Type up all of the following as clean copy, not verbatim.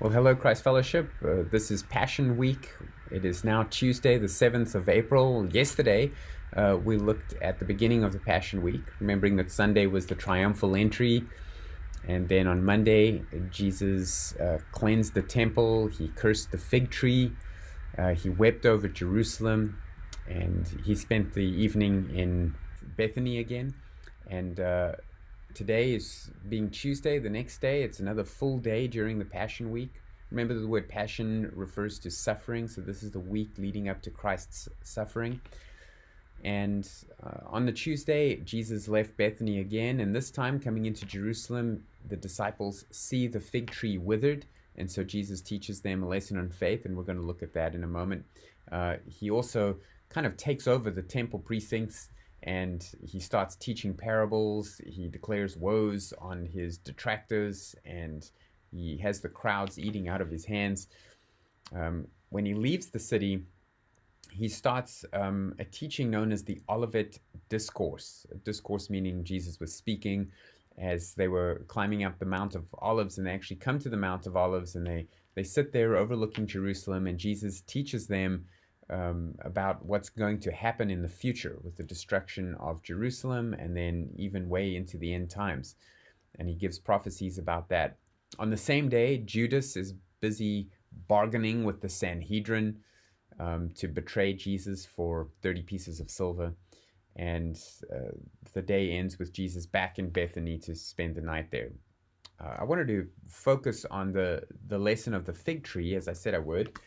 Well, hello, Christ Fellowship. This is Passion Week. It is now Tuesday, the 7th of April. Yesterday, we looked at the beginning of the Passion Week, remembering that Sunday was the triumphal entry. And then on Monday, Jesus cleansed the temple. He cursed the fig tree. He wept over Jerusalem. And he spent the evening in Bethany again. And today is being Tuesday, the next day. It's another full day during the Passion Week. Remember, the word passion refers to suffering, so this is the week leading up to Christ's suffering. And on the Tuesday, Jesus left Bethany again, and this time coming into Jerusalem, the disciples see the fig tree withered, and so Jesus teaches them a lesson on faith, and we're going to look at that in a moment. He also kind of takes over the temple precincts, and he starts teaching parables. He declares woes on his detractors, and he has the crowds eating out of his hands. When he leaves the city, he starts a teaching known as the Olivet Discourse. Discourse meaning Jesus was speaking as they were climbing up the Mount of Olives, and they actually come to the Mount of Olives, and they sit there overlooking Jerusalem, and Jesus teaches them about what's going to happen in the future with the destruction of Jerusalem, and then even way into the end times. And he gives prophecies about that. On the same day, Judas is busy bargaining with the Sanhedrin to betray Jesus for 30 pieces of silver. And the day ends with Jesus back in Bethany to spend the night there. I wanted to focus on the lesson of the fig tree, as I said I would,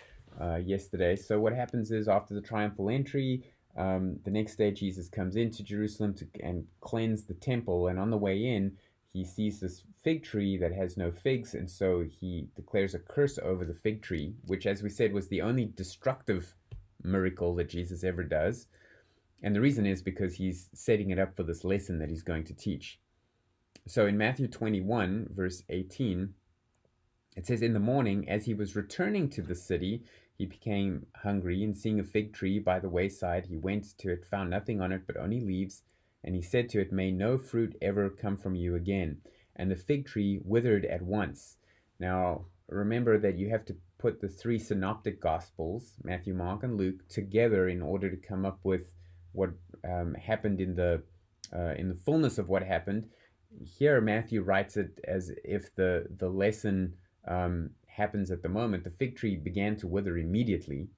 yesterday. So what happens is, after the triumphal entry, the next day Jesus comes into Jerusalem and cleanse the temple, and on the way in he sees this fig tree that has no figs, and so he declares a curse over the fig tree, which, as we said, was the only destructive miracle that Jesus ever does. And the reason is because he's setting it up for this lesson that he's going to teach. So in Matthew 21 verse 18, it says, "In the morning, as he was returning to the city, he became hungry, and seeing a fig tree by the wayside, he went to it, found nothing on it but only leaves, and he said to it, 'May no fruit ever come from you again.' And the fig tree withered at once." Now, remember that you have to put the three synoptic gospels, Matthew, Mark, and Luke, together in order to come up with what happened in the fullness of what happened. Here, Matthew writes it as if the lesson happens at the moment. The fig tree began to wither immediately,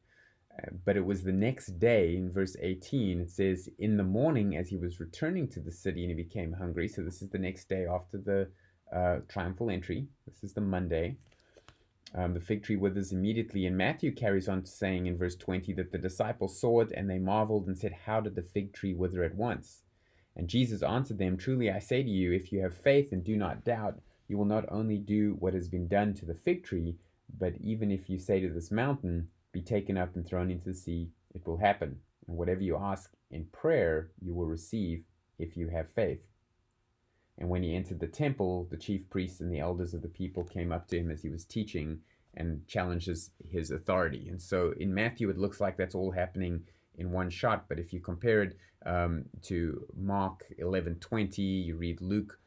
but it was the next day. In verse 18, it says, "In the morning, as he was returning to the city, and he became hungry." So this is the next day after the triumphal entry. This is the Monday. The fig tree withers immediately. And Matthew carries on saying in verse 20 that the disciples saw it, and they marveled and said, "How did the fig tree wither at once?" And Jesus answered them, "Truly I say to you, if you have faith and do not doubt, you will not only do what has been done to the fig tree, but even if you say to this mountain, 'Be taken up and thrown into the sea,' it will happen. And whatever you ask in prayer, you will receive if you have faith." And when he entered the temple, the chief priests and the elders of the people came up to him as he was teaching and challenges his authority. And so in Matthew, it looks like that's all happening in one shot. But if you compare it to Mark 11:20, you read Luke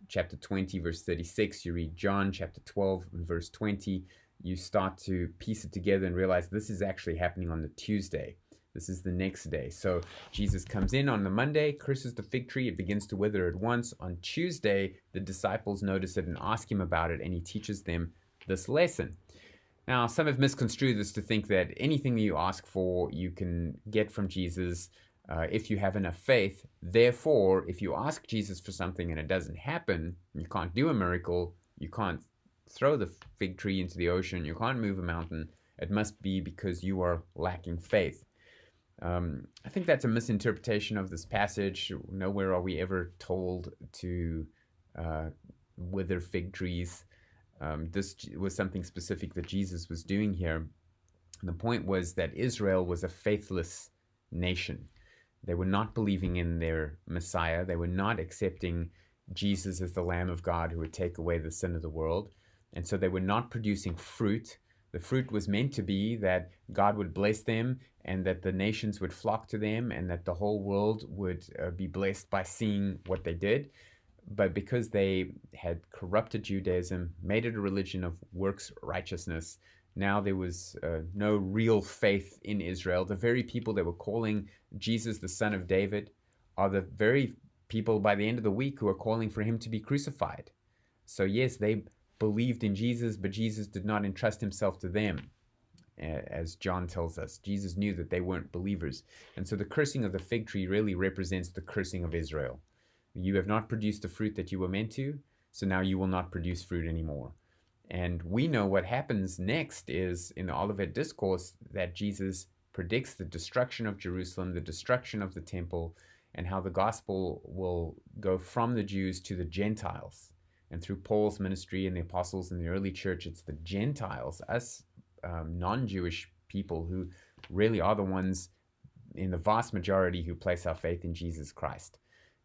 chapter 20, verse 36, you read John chapter 12, verse 20, you start to piece it together and realize this is actually happening on the Tuesday. This is the next day. So Jesus comes in on the Monday, curses the fig tree, it begins to wither at once. On Tuesday, the disciples notice it and ask him about it, and he teaches them this lesson. Now, some have misconstrued this to think that anything that you ask for, you can get from Jesus if you have enough faith. Therefore, if you ask Jesus for something and it doesn't happen, you can't do a miracle, you can't throw the fig tree into the ocean, you can't move a mountain, it must be because you are lacking faith. I think that's a misinterpretation of this passage. Nowhere are we ever told to wither fig trees. This was something specific that Jesus was doing here. The point was that Israel was a faithless nation. They were not believing in their Messiah. They were not accepting Jesus as the Lamb of God who would take away the sin of the world. And so they were not producing fruit. The fruit was meant to be that God would bless them, and that the nations would flock to them, and that the whole world would be blessed by seeing what they did. But because they had corrupted Judaism, made it a religion of works righteousness, now there was no real faith in Israel. The very people that were calling Jesus the son of David are the very people by the end of the week who are calling for him to be crucified. So yes, they believed in Jesus, but Jesus did not entrust himself to them. As John tells us, Jesus knew that they weren't believers. And so the cursing of the fig tree really represents the cursing of Israel. You have not produced the fruit that you were meant to, so now you will not produce fruit anymore. And we know what happens next is in the Olivet Discourse that Jesus predicts the destruction of Jerusalem, the destruction of the temple, and how the gospel will go from the Jews to the Gentiles. And through Paul's ministry and the apostles in the early church, it's the Gentiles, us non-Jewish people, who really are the ones in the vast majority who place our faith in Jesus Christ.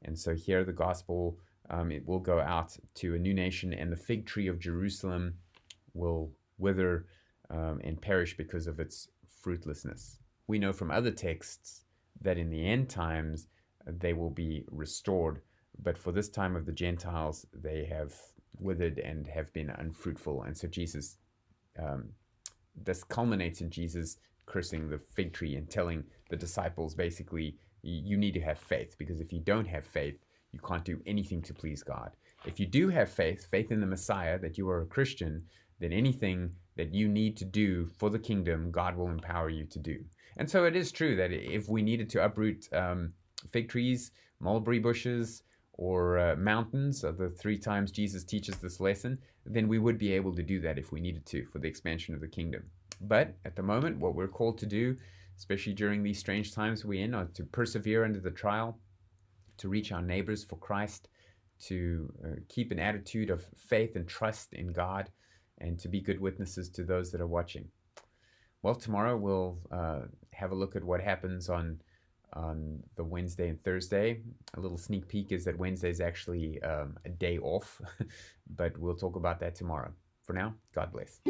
And so here the gospel, it will go out to a new nation, and the fig tree of Jerusalem will wither and perish because of its fruitlessness. We know from other texts that in the end times they will be restored, but for this time of the Gentiles, they have withered and have been unfruitful. And so Jesus, this culminates in Jesus cursing the fig tree and telling the disciples basically, you need to have faith, because if you don't have faith, you can't do anything to please God. If you do have faith in the Messiah, that you are a Christian, then anything that you need to do for the kingdom, God will empower you to do. And so it is true that if we needed to uproot fig trees, mulberry bushes, or mountains, are the 3 times Jesus teaches this lesson, then we would be able to do that if we needed to for the expansion of the kingdom. But at the moment, what we're called to do, especially during these strange times we're in, are to persevere under the trial, to reach our neighbors for Christ, to keep an attitude of faith and trust in God, and to be good witnesses to those that are watching. Well, tomorrow we'll have a look at what happens on the Wednesday and Thursday. A little sneak peek is that Wednesday is actually a day off, but we'll talk about that tomorrow. For now, God bless.